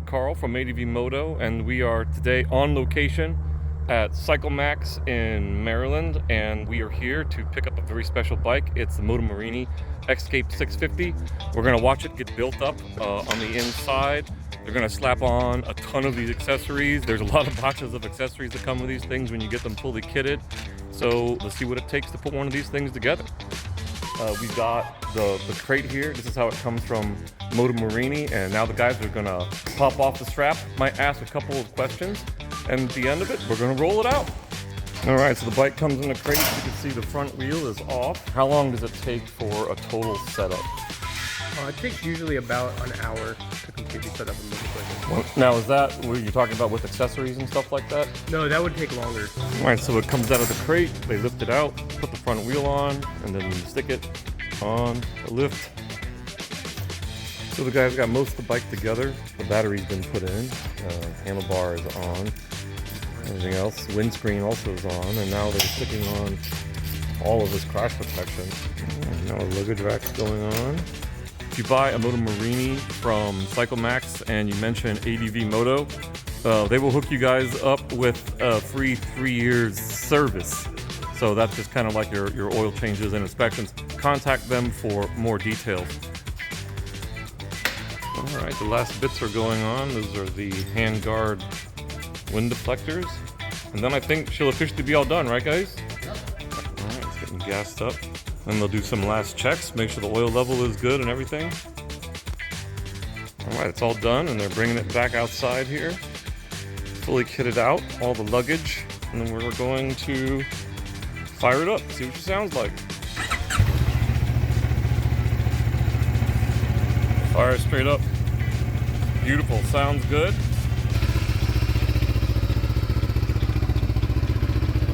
Carl from ADVMoto, and we are today on location at CycleMax in Maryland, and we are here to pick up a very special bike. It's the MotoMorini X-Cape 650. We're going to watch it get built up on the inside. They're going to slap on a ton of these accessories. There's a lot of boxes of accessories that come with these things when you get them fully kitted. So let's see what it takes to put one of these things together. We've got the crate here. This is how it comes from MotoMorini, and now the guys are gonna pop off the strap. Might ask a couple of questions, and at the end of it, we're gonna roll it out. All right, so the bike comes in the crate. You can see the front wheel is off. How long does it take for a total setup? It takes usually about an hour to completely set up a motorcycle. Now, is that what you're talking about with accessories and stuff like that? No, that would take longer. All right, so it comes out of the crate. They lift it out, put the front wheel on, and then you stick it on the lift. So the guys got most of the bike together. The battery's been put in. Handlebar is on. Everything else. Windscreen also is on. And now they're sticking on all of this crash protection. Now the luggage rack's going on. If you buy a MotoMorini from CycleMax and you mention ADVMoto, they will hook you guys up with a free 3 years service. So that's just kind of like your oil changes and inspections. Contact them for more details. All right, the last bits are going on. Those are the handguard wind deflectors. And then I think she'll officially be all done, right guys? Yep. All right, it's getting gassed up. Then they'll do some last checks, make sure the oil level is good and everything. All right, it's all done, and they're bringing it back outside here. Fully kitted out, all the luggage, and then we're going to fire it up, see what it sounds like. Fire straight up. Beautiful, sounds good.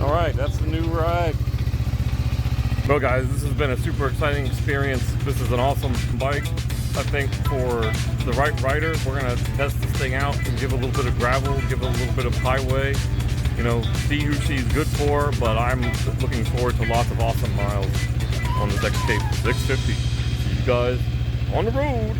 All right, that's the new ride. Well guys, this has been a super exciting experience. This is an awesome bike. I think for the right rider, we're gonna test this thing out and give it a little bit of gravel, give it a little bit of highway, you know, see who she's good for, but I'm looking forward to lots of awesome miles on this X-Cape 650. See you guys on the road.